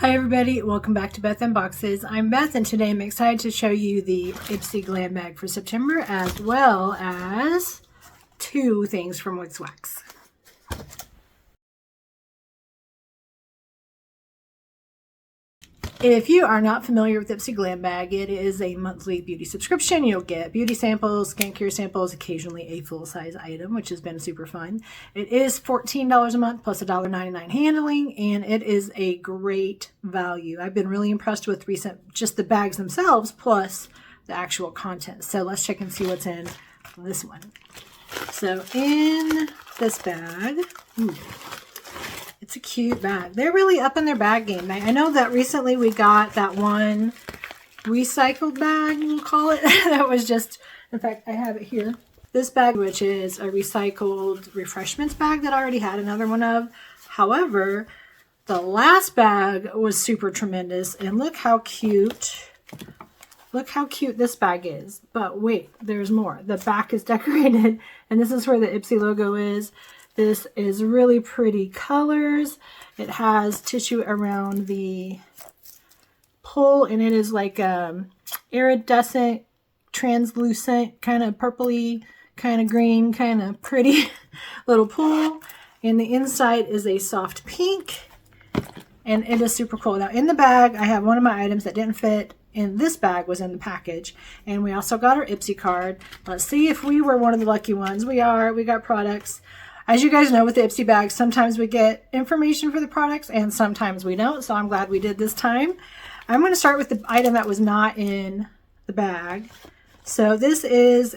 Hi everybody, welcome back to Beth Unboxes. I'm Beth and today I'm excited to show you the Ipsy Glam bag for September as well as two things from Wix Wax. If you are not familiar with Ipsy Glam bag, it is a monthly beauty subscription. You'll get beauty samples, skincare samples, occasionally a full-size item, which has been super fun. It is $14 a month plus $1.99 handling, and it is a great value. I've been really impressed with just the bags themselves plus the actual content. So let's check and see what's in this one. So in this bag, it's a cute bag. They're really up in their bag game. I know that recently we got that one recycled bag, we'll call it. That was just, in fact, I have it here. This bag, which is a recycled refreshments bag that I already had another one of. However, the last bag was super tremendous. And look how cute. Look how cute this bag is. But wait, there's more. The back is decorated. And this is where the Ipsy logo is. This is really pretty colors. It has tissue around the pull, and it is like iridescent, translucent, kind of purpley, kind of green, kind of pretty little pull. And the inside is a soft pink, and it is super cool. Now in the bag, I have one of my items that didn't fit in this bag was in the package, and we also got our Ipsy card. Let's see if we were one of the lucky ones. We are. We got products. As you guys know, with the Ipsy bags, sometimes we get information for the products and sometimes we don't. So I'm glad we did this time. I'm going to start with the item that was not in the bag. So this is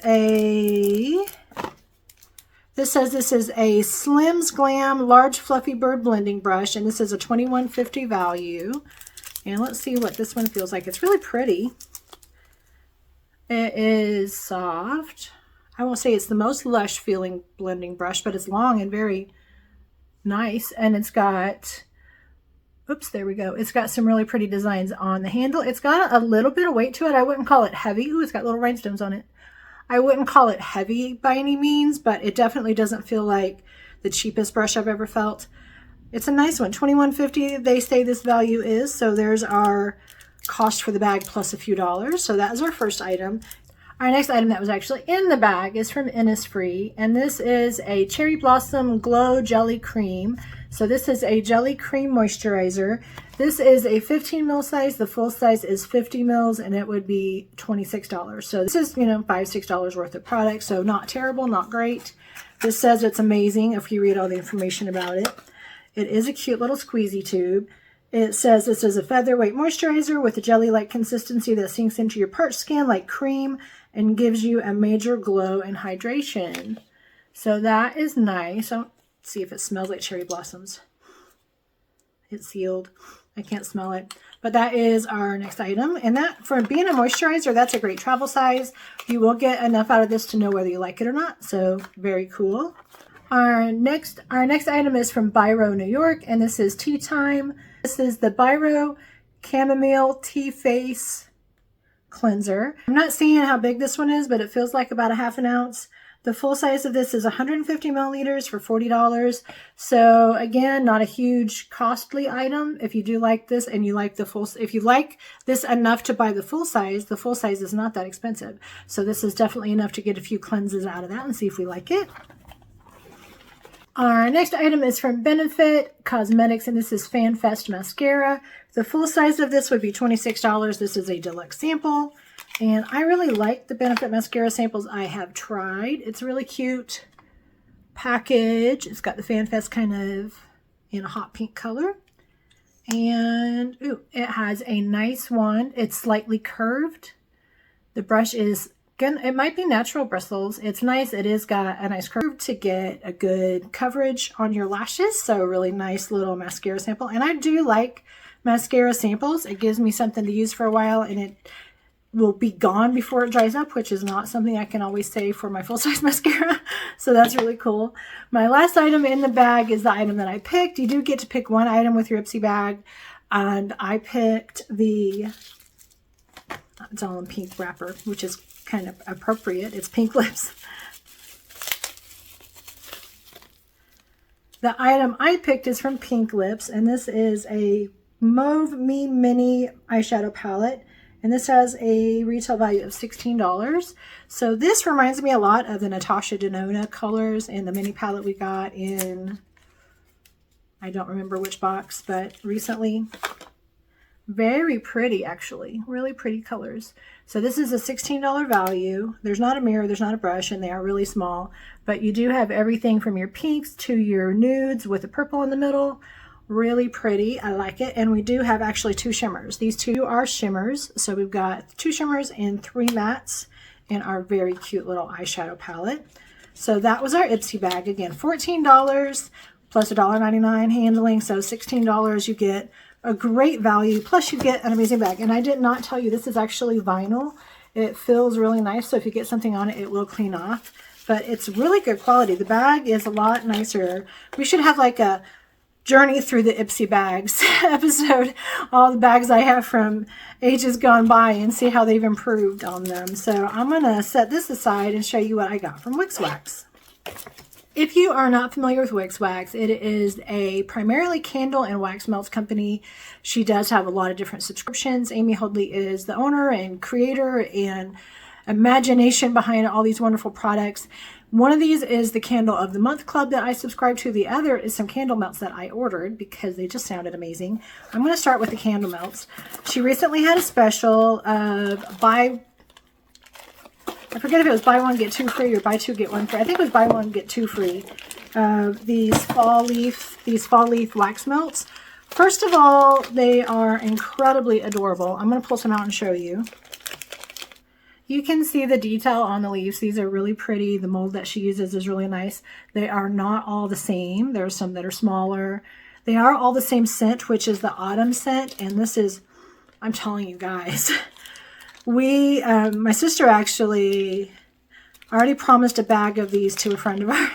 this says this is a Slim's Glam Large Fluffy Bird Blending Brush. And this is a $21.50 value. And let's see what this one feels like. It's really pretty. It is soft. I won't say it's the most lush feeling blending brush, but it's long and very nice. And it's got, oops, there we go. It's got some really pretty designs on the handle. It's got a little bit of weight to it. I wouldn't call it heavy. Ooh, it's got little rhinestones on it. I wouldn't call it heavy by any means, but it definitely doesn't feel like the cheapest brush I've ever felt. It's a nice one. $21.50 they say this value is. So there's our cost for the bag plus a few dollars. So that is our first item. Our next item that was actually in the bag is from Innisfree, and this is a Cherry Blossom Glow Jelly Cream. So this is a jelly cream moisturizer. This is a 15 ml size. The full size is 50 mils, and it would be $26. So this is, $5, $6 worth of product. So not terrible, not great. This says it's amazing if you read all the information about it. It is a cute little squeezy tube. It says this is a featherweight moisturizer with a jelly-like consistency that sinks into your parched skin like cream and gives you a major glow and hydration. So that is nice. Let's see if it smells like cherry blossoms. It's sealed. I can't smell it. But that is our next item. And that, for being a moisturizer, that's a great travel size. You will get enough out of this to know whether you like it or not. So very cool. Our next item is from Biro, New York, and this is Tea Time. This is the Biro Chamomile Tea Face Cleanser. I'm not seeing how big this one is, but it feels like about a half an ounce. The full size of this is 150 milliliters for $40. So again, not a huge costly item. If you do like this and you like if you like this enough to buy the full size is not that expensive. So this is definitely enough to get a few cleanses out of that and see if we like it. Our next item is from Benefit Cosmetics, and this is Fan Fest Mascara. The full size of this would be $26. This is a deluxe sample, and I really like the Benefit mascara samples I have tried. It's a really cute package. It's got the Fan Fest kind of in a hot pink color, and it has a nice wand. It's slightly curved. The brush is, again, it might be natural bristles. It's nice. It is got a nice curve to get a good coverage on your lashes. So a really nice little mascara sample. And I do like mascara samples. It gives me something to use for a while, and it will be gone before it dries up, which is not something I can always say for my full-size mascara. So that's really cool. My last item in the bag is the item that I picked. You do get to pick one item with your Ipsy bag. And I picked it's all in pink wrapper, which is kind of appropriate. It's pink lips. The item I picked is from Pink Lips, and this is a Mauve Me Mini eyeshadow palette. And this has a retail value of $16. So this reminds me a lot of the Natasha Denona colors in the mini palette we got in, I don't remember which box, but recently. Very pretty, actually. Really pretty colors. So this is a $16 value. There's not a mirror, there's not a brush, and they are really small. But you do have everything from your pinks to your nudes with a purple in the middle. Really pretty. I like it. And we do have actually 2 shimmers. These 2 are shimmers. So we've got 2 shimmers and 3 mattes in our very cute little eyeshadow palette. So that was our Ipsy bag. Again, $14 plus $1.99 handling. So $16, you get a great value. Plus you get an amazing bag. And I did not tell you, this is actually vinyl. It feels really nice. So if you get something on it, it will clean off. But it's really good quality. The bag is a lot nicer. We should have like a journey through the Ipsy bags episode, all the bags I have from ages gone by, and see how they've improved on them. So I'm going to set this aside and show you what I got from Wix Wax. If you are not familiar with Wix Wax, it is a primarily candle and wax melts company. She does have a lot of different subscriptions. Amy Hoadley is the owner and creator and imagination behind all these wonderful products. One of these is the Candle of the Month Club that I subscribe to. The other is some candle melts that I ordered because they just sounded amazing. I'm going to start with the candle melts. She recently had a special of I forget if it was buy one, get 2 free or buy 2, get 1 free. I think it was buy 1, get 2 free. These fall leaf wax melts. First of all, they are incredibly adorable. I'm going to pull some out and show you. You can see the detail on the leaves. These are really pretty. The mold that she uses is really nice. They are not all the same. There are some that are smaller. They are all the same scent, which is the autumn scent. And this is, I'm telling you guys, my sister actually already promised a bag of these to a friend of ours.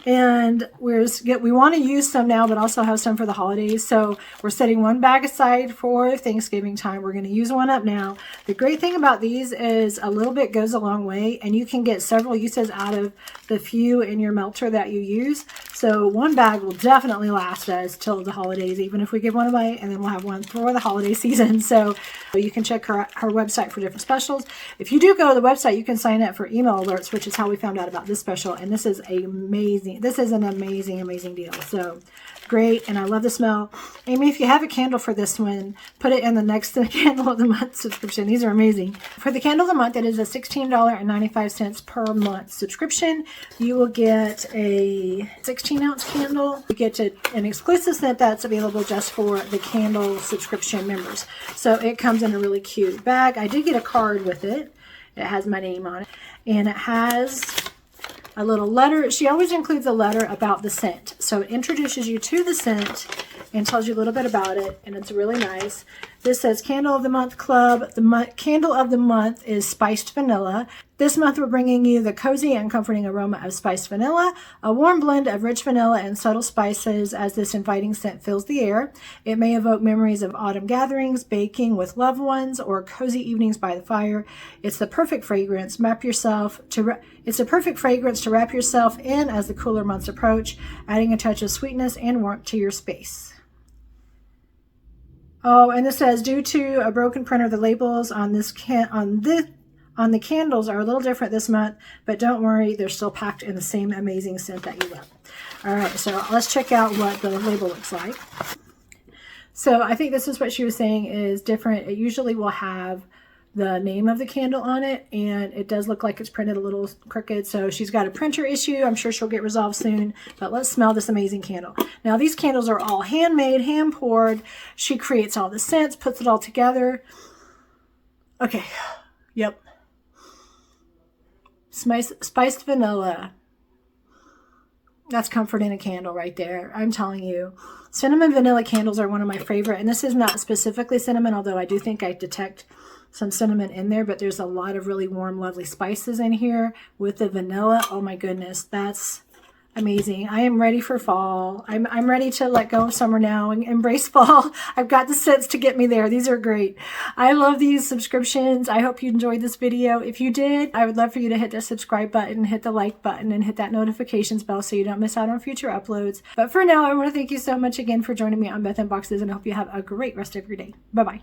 And we want to use some now, but also have some for the holidays. So we're setting 1 bag aside for Thanksgiving time. We're going to use 1 up now. The great thing about these is a little bit goes a long way, and you can get several uses out of the few in your melter that you use. So 1 bag will definitely last us till the holidays, even if we give 1 away, and then we'll have 1 for the holiday season. So you can check her website for different specials. If you do go to the website, you can sign up for email alerts, which is how we found out about this special. And this is amazing. This is an amazing, amazing deal. So great. And I love the smell. Amy, if you have a candle for this one, put it in the next Candle of the Month subscription. These are amazing. For the Candle of the Month, it is a $16.95 per month subscription. You will get a 16-ounce candle. You get an exclusive scent that's available just for the candle subscription members. So it comes in a really cute bag. I did get a card with it. It has my name on it. And it has a little letter. She always includes a letter about the scent. So it introduces you to the scent and tells you a little bit about it, and it's really nice. This says Candle of the Month Club. The Candle of the Month is Spiced Vanilla. This month we're bringing you the cozy and comforting aroma of spiced vanilla, a warm blend of rich vanilla and subtle spices as this inviting scent fills the air. It may evoke memories of autumn gatherings, baking with loved ones, or cozy evenings by the fire. It's the perfect fragrance. It's a perfect fragrance to wrap yourself in as the cooler months approach, adding a touch of sweetness and warmth to your space. Oh, and this says, due to a broken printer, the labels on the candles are a little different this month, but don't worry, they're still packed in the same amazing scent that you love. All right, so let's check out what the label looks like. So I think this is what she was saying is different. It usually will have the name of the candle on it, and it does look like it's printed a little crooked. So she's got a printer issue. I'm sure she'll get resolved soon, but let's smell this amazing candle. Now these candles are all handmade, hand poured. She creates all the scents, puts it all together. Okay, yep. Spiced vanilla. That's comfort in a candle right there. I'm telling you. Cinnamon vanilla candles are one of my favorite, and this is not specifically cinnamon, although I do think I detect some cinnamon in there, but there's a lot of really warm, lovely spices in here with the vanilla. Oh my goodness, that's Amazing. I am ready for fall. I'm ready to let go of summer now and embrace fall. I've got the scents to get me there. These are great. I love these subscriptions. I hope you enjoyed this video. If you did, I would love for you to hit that subscribe button, hit the like button, and hit that notifications bell so you don't miss out on future uploads. But for now, I want to thank you so much again for joining me on Beth Unboxes, and I hope you have a great rest of your day. Bye-bye.